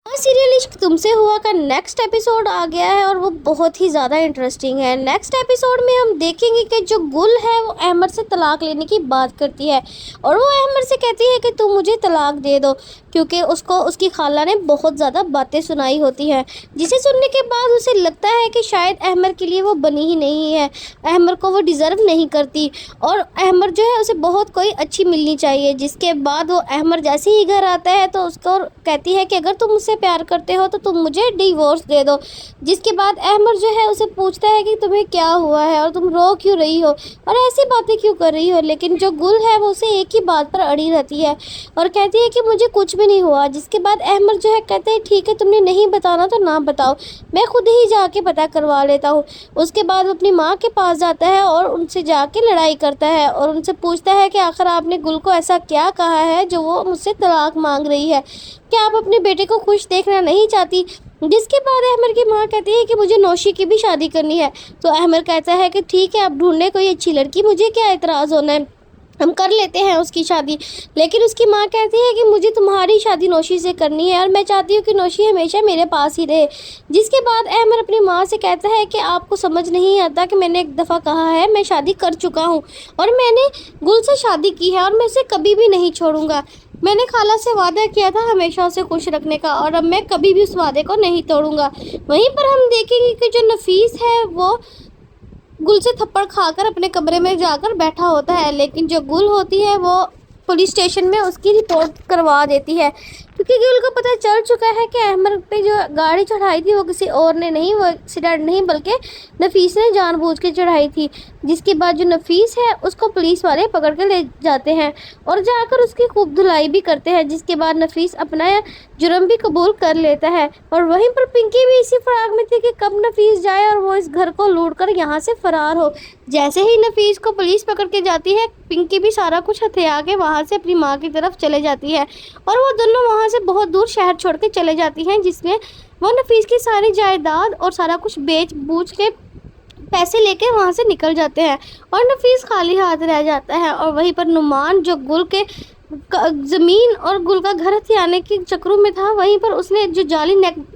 Serial इश्क तुमसे हुआ का नेक्स्ट एपिसोड आ गया है और वो बहुत ही ज़्यादा इंटरेस्टिंग है। नेक्स्ट एपिसोड में हम देखेंगे कि जो गुल है वो अहमद से तलाक लेने की बात करती है और वो अहमद से कहती है कि तुम मुझे तलाक दे दो, क्योंकि उसको उसकी खाला ने बहुत ज़्यादा बातें सुनाई होती हैं, जिसे सुनने के बाद उसे लगता है कि शायद अहमद के लिए वो बनी ही नहीं है, अहमद को वो डिज़र्व नहीं करती और अहमद जो है उसे बहुत कोई अच्छी मिलनी चाहिए। जिसके बाद वो अहमद जैसे ही घर आता है तो उसको कहती है कि अगर तुम मुझसे प्यार करते हो तो तुम मुझे डिवोर्स दे दो। जिसके बाद अहमद जो है उसे पूछता है कि तुम्हें क्या हुआ है और तुम रो क्यों रही हो और ऐसी बातें क्यों कर रही हो, लेकिन जो गुल है वो उसे एक ही बात पर अड़ी रहती है और कहती है कि मुझे कुछ भी नहीं हुआ। जिसके बाद अहमद जो है कहते हैं ठीक है, तुमने नहीं बताना तो ना बताओ, मैं खुद ही जाके पता करवा लेता हूँ। उसके बाद वो अपनी माँ के पास जाता है और उनसे जाके लड़ाई करता है और उनसे पूछता है कि आखिर आपने गुल को ऐसा क्या कहा है जो वो मुझसे तलाक मांग रही है, क्या आप अपने बेटे को खुश देखना नहीं चाहती। जिसके बाद अहमद की माँ कहती है कि मुझे नौशी की भी शादी करनी है। तो अहमद कहता है कि ठीक है, आप ढूंढने कोई अच्छी लड़की, मुझे क्या इतराज़ होना है, हम कर लेते हैं उसकी शादी। लेकिन उसकी माँ कहती है कि मुझे तुम्हारी शादी नौशी से करनी है और मैं चाहती हूँ कि नौशी हमेशा मेरे पास ही रहे। जिसके बाद अहमद अपनी माँ से कहता है कि आपको समझ नहीं आता कि मैंने एक दफ़ा कहा है मैं शादी कर चुका हूँ और मैंने गुल से शादी की है और मैं उसे कभी भी नहीं छोड़ूंगा। मैंने खाला से वादा किया था हमेशा उसे खुश रखने का और अब मैं कभी भी उस वादे को नहीं तोड़ूंगा। वहीं पर हम देखेंगे कि जो नफीस है वो गुल से थप्पड़ खाकर अपने कमरे में जाकर बैठा होता है, लेकिन जो गुल होती है वो पुलिस स्टेशन में उसकी रिपोर्ट करवा देती है, क्योंकि गुल को पता चल चुका है कि अहमद पे जो गाड़ी चढ़ाई थी वो किसी और ने नहीं, वो एक्सीडेंट नहीं बल्कि नफीस ने जानबूझ के चढ़ाई थी। जिसके बाद जो नफीस है उसको पुलिस वाले पकड़ के ले जाते हैं और जाकर उसकी खूब धुलाई भी करते हैं। जिसके बाद नफीस अपना जुर्म भी कबूल कर लेता है और वहीं पर पिंकी भी इसी फराग में थी कि कब नफीस जाए और वो इस घर को लूट कर यहाँ से फरार हो। जैसे ही नफीस को पुलिस पकड़ के जाती है, पिंकी भी सारा कुछ हथिया के वहाँ से अपनी माँ की तरफ चले जाती है और वो दोनों वहाँ से बहुत दूर शहर छोड़ के चले जाती हैं, जिसमें वो नफीस की सारी जायदाद और सारा कुछ बेच बूझ के पैसे लेके वहाँ से निकल जाते हैं और नफीस खाली हाथ रह जाता है। और वहीं पर नुमान जो गुल के ज़मीन और गुल का घर हथियाने के चक्रों में था, वहीं पर उसने जो जाली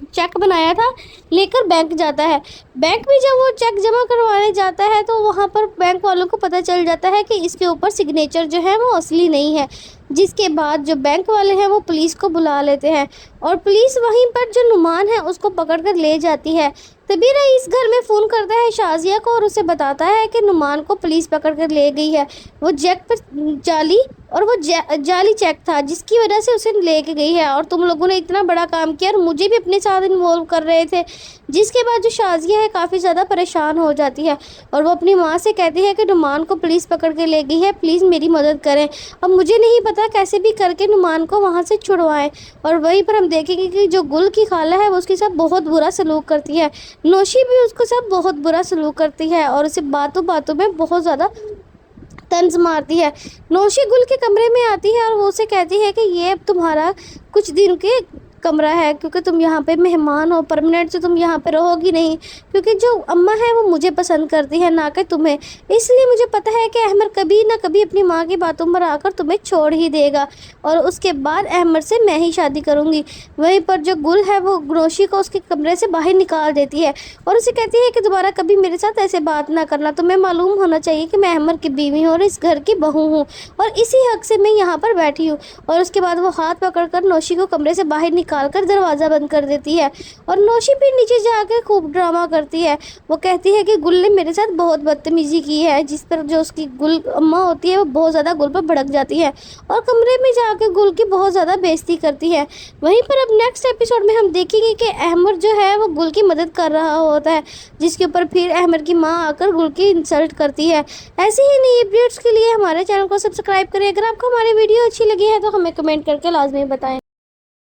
चेक बनाया था लेकर बैंक जाता है। बैंक में जब वो चेक जमा करवाने जाता है तो वहाँ पर बैंक वालों को पता चल जाता है कि इसके ऊपर सिग्नेचर जो है वो असली नहीं है। जिसके बाद जो बैंक वाले हैं वो पुलिस को बुला लेते हैं और पुलिस वहीं पर जो नुमान है उसको पकड़ कर ले जाती है। तभी रईस घर में फ़ोन करता है शाजिया को और उसे बताता है कि नुमान को पुलिस पकड़ कर ले गई है, वो चेक पर जाली चेक था जिसकी वजह से उसे लेके गई है और तुम लोगों ने इतना बड़ा काम किया और मुझे भी अपने साथ इन्वॉल्व कर रहे थे। जिसके बाद जो शाजिया है काफ़ी ज़्यादा परेशान हो जाती है और वो अपनी माँ से कहती है कि नुमान को पुलिस पकड़ के ले गई है, प्लीज़ मेरी मदद करें, अब मुझे नहीं पता कैसे भी करके नुमान को वहाँ से छुड़वाएं। और वहीं पर हम देखेंगे कि जो गुल की खाला है वो उसके साथ बहुत बुरा सलूक करती है, नौशी भी उसको साथ बहुत बुरा सलूक करती है और उसे बातों बातों में बहुत ज़्यादा तंज मारती है। नौशी गुल के कमरे में आती है और वो उसे कहती है कि ये अब तुम्हारा कुछ दिन के कमरा है, क्योंकि तुम यहाँ पे मेहमान हो, परमानेंट से तुम यहाँ पे रहोगी नहीं, क्योंकि जो अम्मा है वो मुझे पसंद करती है ना कि तुम्हें, इसलिए मुझे पता है कि अहमद कभी ना कभी अपनी माँ की बातों पर आकर तुम्हें छोड़ ही देगा और उसके बाद अहमद से मैं ही शादी करूँगी। वहीं पर जो गुल है वो नौशी को उसके कमरे से बाहर निकाल देती है और उसे कहती है कि दोबारा कभी मेरे साथ ऐसे बात ना करना, तुम्हें मालूम होना चाहिए कि मैं अहमद की बीवी हूँ और इस घर की बहू हूँ और इसी हक से मैं यहाँ पर बैठी हूँ। और उसके बाद वो हाथ पकड़कर नौशी को कमरे से बाहर निकालकर दरवाज़ा बंद कर देती है और नौशी भी नीचे जाकर खूब ड्रामा करती है। वो कहती है कि गुल ने मेरे साथ बहुत बदतमीजी की है, जिस पर जो उसकी गुल अम्मा होती है वो बहुत ज़्यादा गुल पर भड़क जाती है और कमरे में जाकर गुल की बहुत ज़्यादा बेइज्जती करती है। वहीं पर अब नेक्स्ट एपिसोड में हम देखेंगे कि अहमद जो है वो गुल की मदद कर रहा होता है, जिसके ऊपर फिर अहमद की माँ आकर गुल की इंसल्ट करती है। ऐसे ही नई अपडेट्स के लिए हमारे चैनल को सब्सक्राइब करें। अगर आपको हमारी वीडियो अच्छी लगी है तो हमें कमेंट करके लाजमी बताएं।